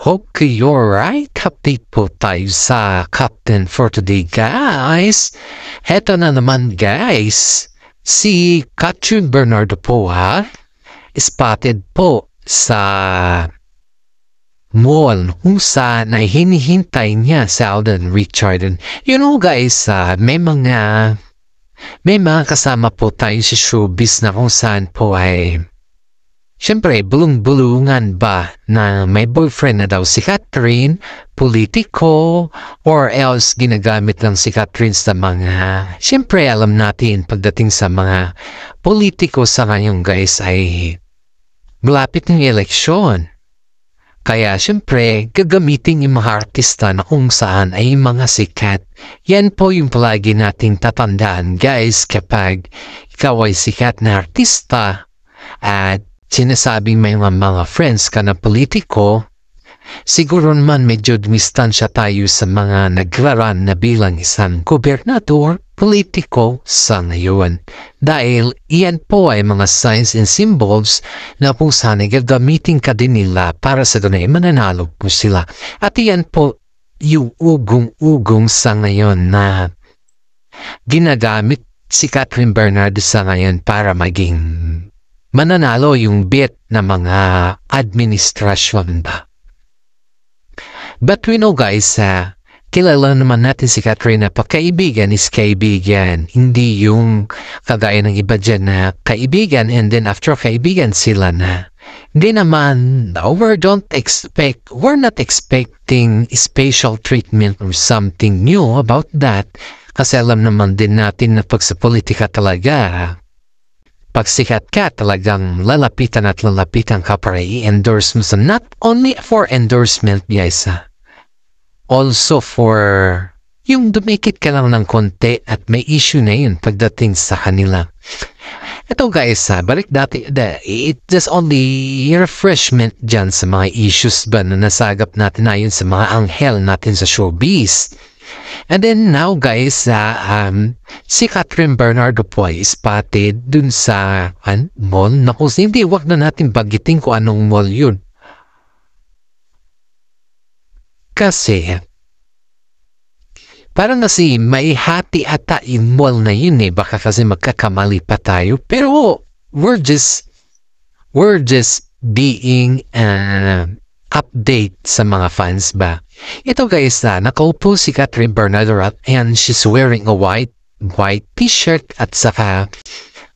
Okay, you're right. Update po tayo sa Captain for today, guys. Heto na naman, guys. Si Catherine Bernardo po, spotted po sa mall kung saan ay hinihintay niya si Alden Richard. And you know, guys, may mga kasama po tayo sa showbiz na kung saan po ay siyempre, bulong-bulungan ba na may boyfriend na daw si Catherine, politiko, or else ginagamit lang si Catherine sa mga, siyempre alam natin pagdating sa mga politiko sa ngayon, guys, ay malapit ng eleksyon. Kaya siyempre, gagamitin yung mga artista na kung saan ay mga sikat. Yan po yung palagi nating tatandaan, guys, kapag ikaw ay sikat na artista at sinasabing may mga friends ka na politiko, siguro naman medyo dumistansya tayo sa mga nagraran na bilang isang gobernador, politiko sa ngayon. Dahil iyan po ay mga signs and symbols na kung saan ay gagamitin ka din nila para sa doon ay mananalo po sila. At iyan po yung ugong-ugong sa ngayon na ginagamit si Catherine Bernardo sa ngayon para maging mananalo yung bit na mga administrasyon ba. But we know, guys, kilala naman natin si Catherine na kaibigan is kaibigan. Hindi yung kagaya ng iba dyan na kaibigan and then after kaibigan sila na. Hindi naman, we're not expecting special treatment or something new about that. Kasi alam naman din natin na pag sa politika talaga, pag sikat ka, talagang lalapitan ka para i-endorse mo. So not only for endorsement, guys, also for yung dumikit ka lang ng konti at may issue na yun pagdating sa kanila. Ito, guys, balik dati, it just only refreshment dyan sa mga issues ba na nasagap natin na yun sa mga anghel natin sa showbiz. And then now, guys, si Catherine Bernardo po ay spotted dun sa mall. Naku, hindi, wag na natin bagitin kung anong mall yun. Kasi, parang kasi may hati ata yung mall na yun baka kasi magkakamali pa tayo. Pero, we're just being update sa mga fans ba. Ito, guys, nakaupo si Catherine Bernardo and she's wearing a white t-shirt at saka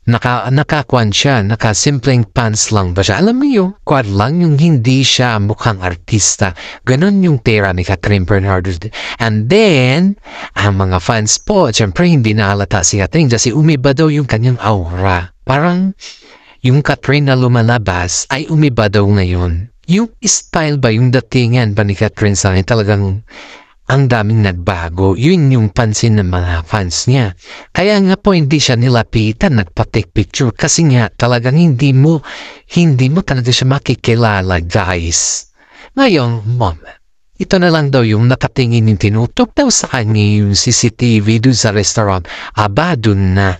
nakakuan siya, nakasimpleng pants lang ba siya. Alam mo yung quad lang, yung hindi siya mukhang artista. Ganon yung tera ni Catherine Bernardo. And then, ang mga fans po, syempre hindi nahalata si Catherine kasi umiba daw yung kanyang aura. Parang yung Catherine na lumalabas ay umiba daw ngayon. Yung style ba, yung datingan ba ni Catherine sa akin, talagang ang daming nagbago. Yun yung pansin ng mga fans niya. Kaya nga po hindi siya nilapitan, nagpa-take picture kasi nga talagang hindi mo talaga siya makikilala, guys. Ngayon, mom, ito na lang daw yung nakatingin yung tinutok daw sa kanya yung CCTV dun sa restaurant. Aba, dun na.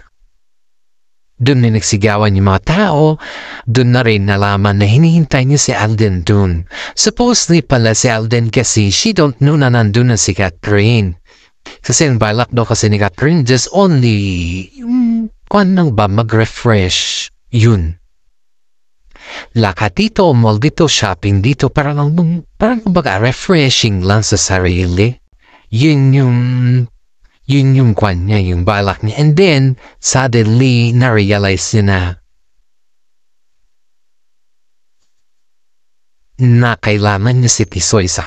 Doon na nagsigawan yung mga tao, doon na rin nalaman na hinihintay niya si Alden doon. Supposedly pala si Alden kasi she don't know na nandun na si Catherine. Kasi ang balak daw kasi ni Catherine just only yung kung nang ba mag-refresh yun. Lakad dito, mall dito, shopping dito, parang baga refreshing lang sa sarili. Yun yung kwan niya, yung balak niya. And then, suddenly, na-realize niya na kailangan niya si Tisoy sa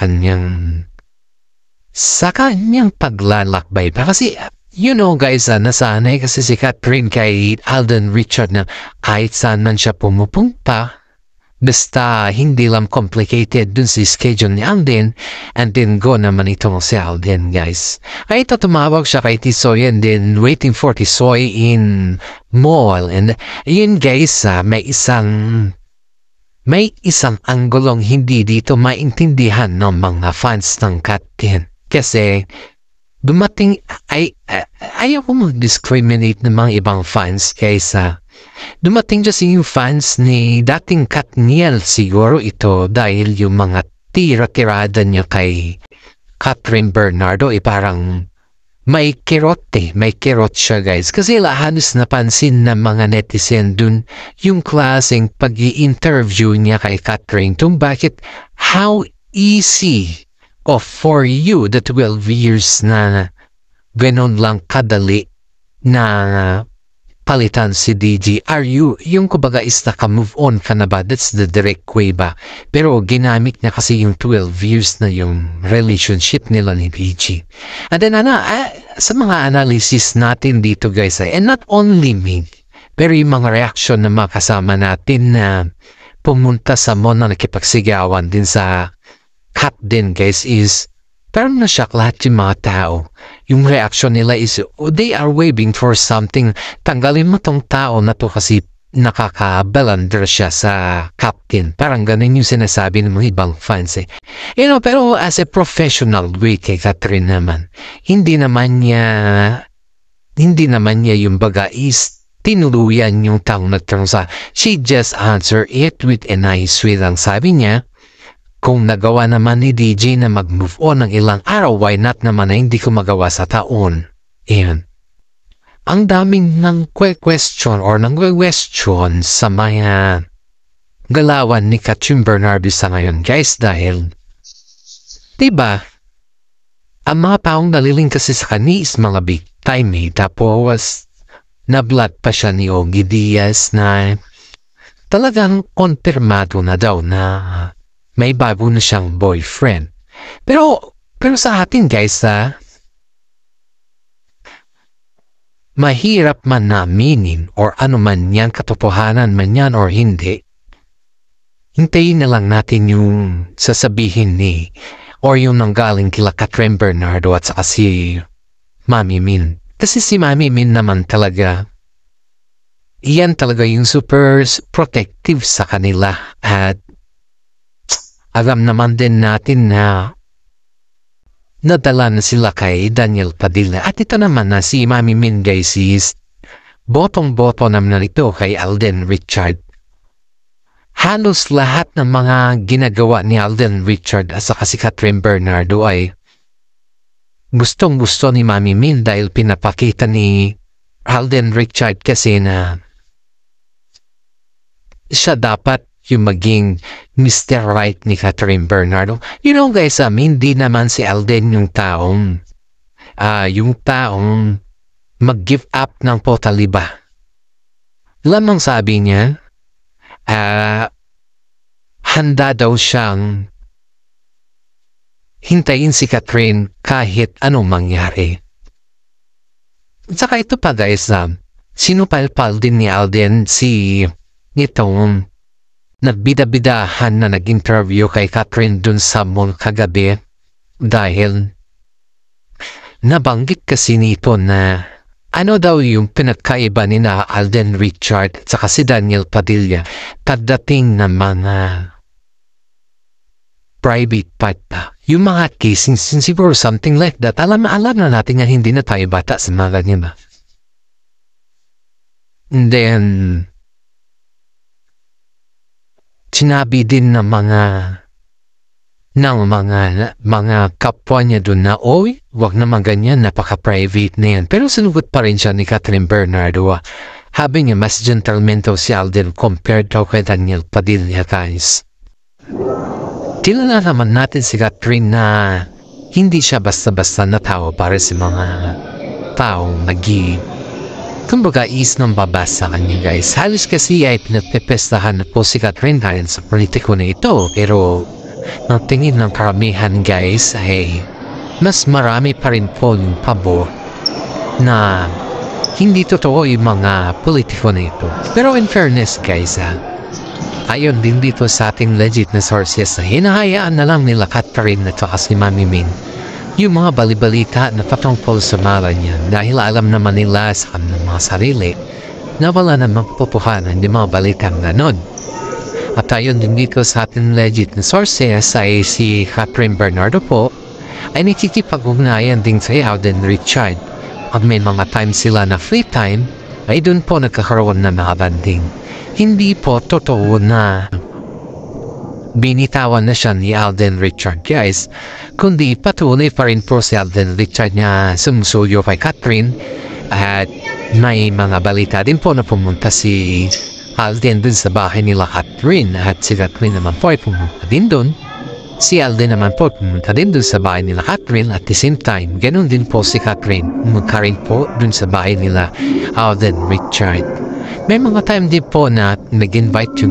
kanyang paglalakbay. Kasi, you know, guys, nasanay kasi si Catherine kay Alden Richard na kahit saan man siya pumupunta, basta hindi lang complicated dun si schedule ni Alden, and then go naman itong si Alden, guys. Kaya ito tumawag siya kay Tisoy and then waiting for Tisoy in mall. And yun, guys, may isang anggulong hindi dito maintindihan ng mga fans ng Catherine. Kasi dumating, ayaw ko mag-discriminate ng mga ibang fans kaysa dumating kasi yung fans ni dating Katniel siguro ito dahil yung mga tira-tirada niya kay Catherine Bernardo parang may kirot siya guys. Kasi halos napansin ng mga netizen dun yung klaseng pag-i-interview niya kay Catherine kung bakit how easy for you the 12 years na ganon lang kadali na palitan si DG. Are you, yung kumbaga is naka-move on ka na ba? That's the direct way ba? Pero ginamit niya kasi yung 12 years na yung relationship nila ni DG. And then sa mga analysis natin dito guys, and not only me, pero yung mga reaction ng mga kasama natin na pumunta sa mall na nakipagsigawan din sa cut din guys is parang nasyak lahat yung mga tao. Yung reaction nila is, they are waiting for something. Tanggalin mo tong tao na to kasi nakaka-belander siya sa captain. Parang ganun yung sinasabi ng mga ibang fans eh. You know, pero as a professional way kay Catherine naman, hindi naman niya yung baga is tinuluyan yung taong nagtanong sa. She just answer it with a nice way lang. Sabi niya, kung nagawa naman ni DJ na mag-move on ng ilang araw, why not naman na hindi ko magawa sa taon? Ayan. Ang daming question sa mga galawan ni Catherine Bernardo sa ngayon, guys, dahil diba, ang mga taong naliling kasi sa kanya is mga big time eh. Tapos, nablat pa siya ni Ogie Diaz na talagang konfirmado na daw na may bago na siyang boyfriend. Pero sa atin guys, mahirap man na aminin or ano man yan, katotohanan man yan or hindi, hintayin na lang natin yung sasabihin ni or yung nanggaling kila Catherine Bernardo at saka si Mami Min. Kasi si Mami Min naman talaga, iyan talaga yung super protective sa kanila at alam naman din natin na nadala na sila kay Daniel Padilla. At ito naman na si Mami Min guys is botong-boto naman ito kay Alden Richard. Halos lahat ng mga ginagawa ni Alden Richard at saka si Catherine Bernardo ay gustong-gusto ni Mami Min dahil pinapakita ni Alden Richard kasi na siya dapat yung maging Mr. Right ni Catherine Bernardo. You know guys, hindi naman si Alden yung taong mag-give up ng totally ba. Lamang sabi niya, handa daw siyang hintayin si Catherine kahit anong mangyari. At saka ito pa guys, sinupalpal din ni Alden si itong nagbida-bidahan na nag-interview kay Catherine dun sa mall kagabi dahil nabanggit kasi nito na ano daw yung pinagkaiba ni na Alden Richard at saka si Daniel Padilla pagdating ng mga private part pa. Yung mga kissing siguro something like that. Alam na natin nga hindi na tayo bata sa mga ganyan ba. And then sinabi din ng mga kapwa niya doon na, oy, wag naman ganyan, napaka-private na yan. Pero sinugot pa rin siya ni Catherine Bernardo. Habi niya, mas gentleman daw si Alden compared daw kay Daniel Padilla, guys. Kilala naman natin si Catherine na hindi siya basta-basta na tao para sa mga taong kumbaga is nang babasa kanya guys. Halos kasi ay pinagpepestahan na po si Catherine dahil sa politiko na ito. Pero ang tingin ng karamihan guys ay mas marami pa rin po yung pabor na hindi totoo yung mga politiko na ito. Pero in fairness guys, ayon din dito sa ating legit na sources na hinahayaan na lang nila Catherine na ito kasi Mami Min yung mga balibalita na patungkol sa mala niya dahil alam naman nila sa kanilang mga sarili na wala namang pupuhanan yung mga balitang ganon. At ayon din dito sa ating legit na sources ay si Catherine Bernardo po ay nakikipag-ugnayan din sa Alden Richard. Pag may mga time sila na free time ay dun po nagkakaroon na mga banding. Hindi po totoo na binitawan na siya ni Alden Richard guys, kundi patuloy pa rin po si Alden Richard na sumusuyo kay Catherine. At may mga balita din po na pumunta si Alden dun sa bahay nila Catherine, at si Catherine naman po ay pumunta din dun. Si Alden naman po pumunta din dun sa bahay nila Catherine, at the same time ganun din po si Catherine pumunta rin po dun sa bahay nila Alden Richard. May mga time din po na nag-invite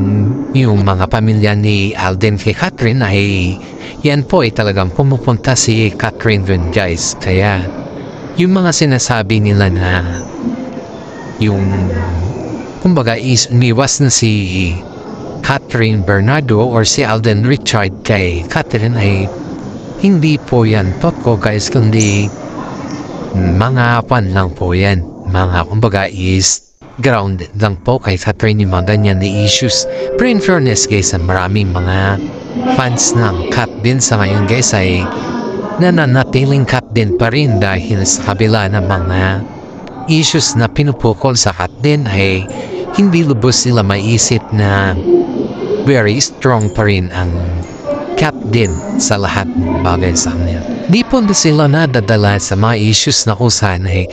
yung mga pamilya ni Alden kay Catherine, ay yan po ay talagang pumupunta si Catherine dun guys. Kaya yung mga sinasabi nila na yung kumbaga is umiwas na si Catherine Bernardo or si Alden Richard kay Catherine, ay hindi po yan totoo guys, kundi mga pan lang po yan. Mga kumbaga is grounded lang po kay Catherine yung mga ganyan na issues. Pero in fairness guys, maraming mga fans ng Cat din sa ngayon guys ay nananatiling Cat din pa rin, dahil sa kabila ng mga issues na pinupukol sa Cat din ay hindi lubos sila maisip na very strong pa rin ang Cat din sa lahat ng bagay sa kanila. Di po na sila nadadala sa mga issues na kung saan ay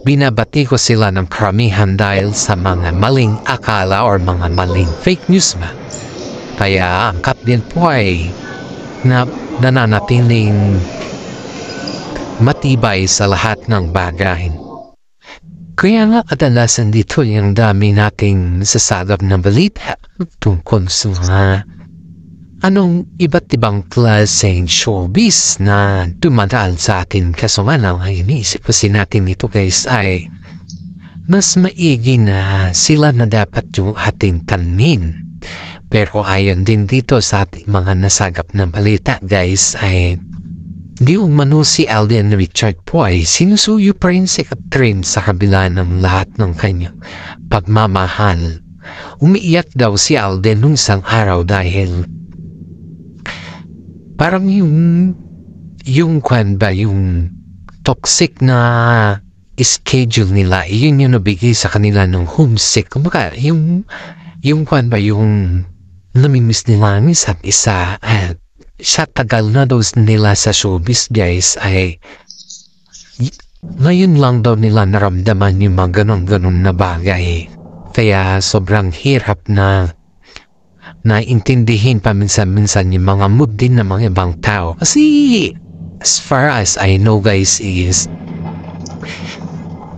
binabati ko sila ng karamihan dahil sa mga maling akala or mga maling fake news ba. Kaya ang Cat din po ay nananatiling matibay sa lahat ng bagay. Kaya nga kadalasan dito yung dami nating nasasagap na balita tungkol sa mga anong iba't ibang klaseng showbiz na dumadaan sa atin. Kaso nga lang ay iniisip kasi natin ito guys ay mas maigi na sila na dapat yung ating tanmin. Pero ayon din dito sa ating mga nasagap na balita guys ay di umano si Alden Richard po ay sinusuyo pa rin si Catherine sa kabila ng lahat ng kanyang pagmamahal. Umiiyak daw si Alden nung isang araw dahil parang yung kwan ba, yung toxic na schedule nila, yun yung nabigay sa kanila ng homesick. Kumbaga, yung kwan ba, yung namimiss nila ang isa't isa, at sa tagal na daw nila sa showbiz guys ay ngayon lang daw nila naramdaman yung mga ganon-ganon na bagay. Kaya sobrang hirap na naintindihin paminsan-minsan yung mga mood din ng mga ibang tao. Kasi as far as I know guys is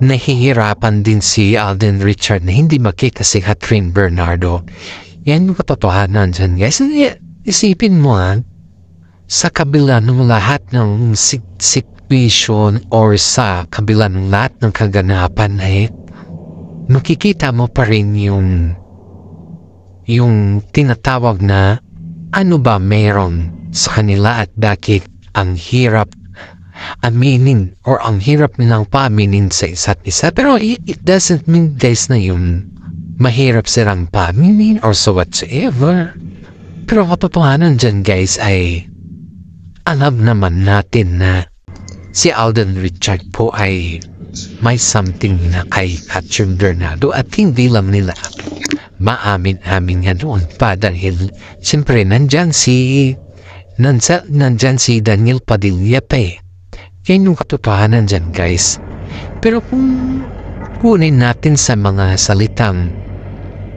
nahihirapan din si Alden Richard na hindi makita si Catherine Bernardo. Yan yung katotohanan dyan guys. Isipin mo sa kabila ng lahat ng situation or sa kabila ng lahat ng kaganapan ay makikita mo pa rin yung tinatawag na ano ba meron sa kanila at bakit ang hirap aminin or ang hirap nilang paaminin sa isa't isa. Pero it doesn't mean guys na yung mahirap silang paaminin or so whatsoever. Pero katotohanan dyan guys ay alam naman natin na si Alden Richard po ay may something na kay Catherine Bernardo at hindi lang nila maamin-amin nga doon pa dahil siyempre nandyan si Daniel Padilla pa eh. Yan yung katotohanan dyan guys. Pero kung kunin natin sa mga salitang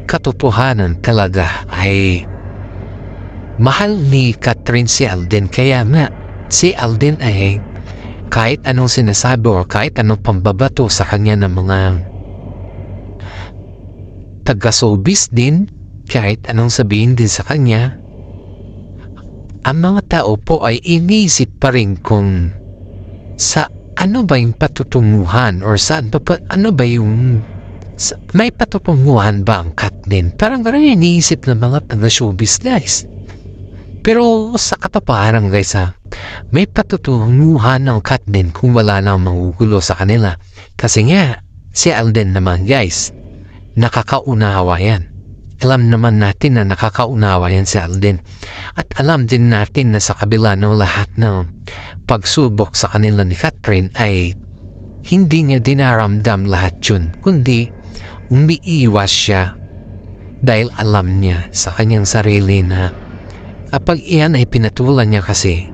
katotohanan talaga ay mahal ni Catherine si Alden. Kaya nga si Alden ay kahit anong sinasabi o kahit anong pambabato sa kanya ng mga taga-showbiz din, kahit anong sabihin din sa kanya, ang mga tao po ay iniisip pa rin kung sa ano ba yung patutunguhan or saan pa ano ba yung may patutunguhan ba ang Cat din. Parang iniisip ng mga taga-showbiz guys. Pero sa katotohanan guys may patutunguhan ng Cat din kung wala nang magugulo sa kanila. Kasi nga, si Alden naman guys, nakakaunawa yan. Alam naman natin na nakakaunawa yan si Alden. At alam din natin na sa kabila ng lahat ng pagsubok sa kanila ni Catherine ay hindi niya dinaramdam lahat yun. Kundi umiiwas siya dahil alam niya sa kanyang sarili na Kapag iyan ay pinatulan niya kasi,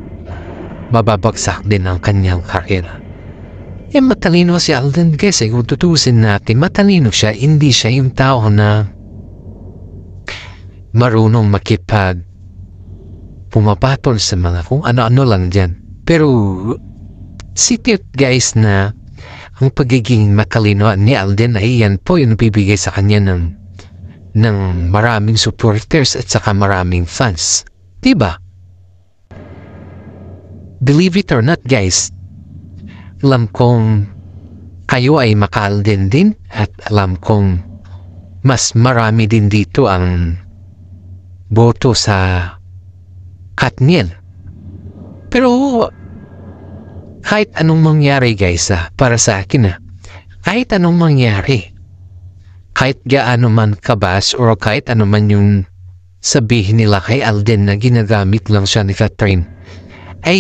mababagsak din ang kanyang karera. Matalino si Alden kasi kung tutusin natin, matalino siya, hindi siya yung tao na marunong pumapatol sa mga kung ano-ano lang dyan. Pero, secret guys na ang pagiging matalino ni Alden ay yan po yung bibigay sa kanya ng maraming supporters at saka maraming fans. Diba? Believe it or not guys, alam kong kayo ay maka-Alden din at alam kong mas marami din dito ang boto sa Katniel. Pero kahit anong mangyari guys, para sa akin kahit anong mangyari, kahit gaano man kabas or kahit ano man yung sabihin nila kay Alden na ginagamit lang siya ni Catherine, ay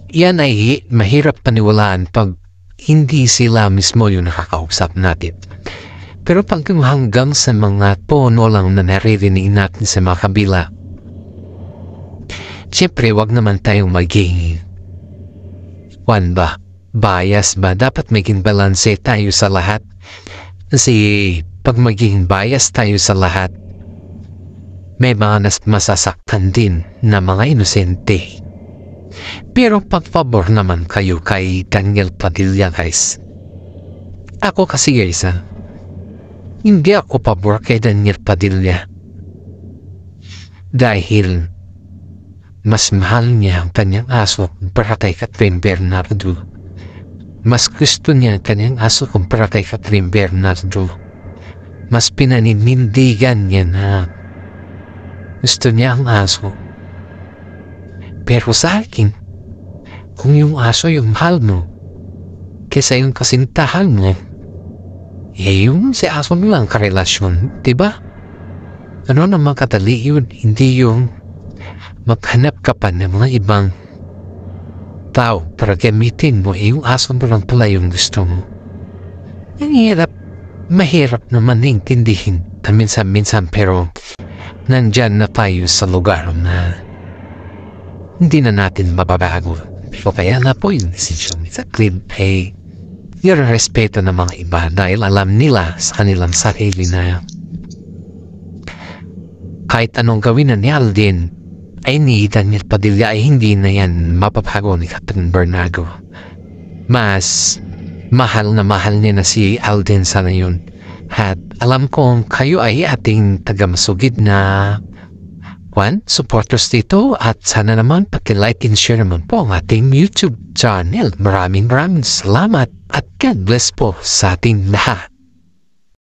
yan ay mahirap paniwalaan pag hindi sila mismo yung nakakausap natin. Pero pag hanggang sa mga tono lang na naririnig natin sa mga kabila, siyempre wag naman tayong maging bias ba? Dapat maging balanse tayo sa lahat. Kasi pag maging bias tayo sa lahat, may mga masasaktan din na mga inosente. Pero pagpabor naman kayo kay Daniel Padilla guys. Ako kasi guys hindi ako pabor kay Daniel Padilla. Dahil mas mahal niya ang kanyang aso kumpara kay Catherine Bernardo. Mas gusto niya ang kanyang aso kumpara kay Catherine Bernardo. Mas pinaninindigan niya na gusto niya ang aso. Pero sa akin, kung yung aso yung mahal mo, kesa yung kasintahan mo, yung si aso mo lang karelasyon, diba? Ano naman kadali yun, hindi yung maghanap ka pa ng mga ibang tao para gamitin mo, yung aso mo lang pala yung gusto mo. Mahirap naman intindihin minsan pero nandyan na tayo sa lugar na hindi na natin mababago. So kaya na po yung decision sa clip ay yung respeto ng mga iba dahil alam nila sa kanilang sarili na kahit anong gawin na ni Alden ay ni Daniel Padilla ay hindi na yan mapapago ni Catherine Bernardo. Mas mahal niya na si Alden sa ngayon. At alam kong kayo ay ating tagamasugid na supporters dito at sana naman paki-like and share naman po ang ating YouTube channel. Maraming salamat at God bless po sa ating lahat.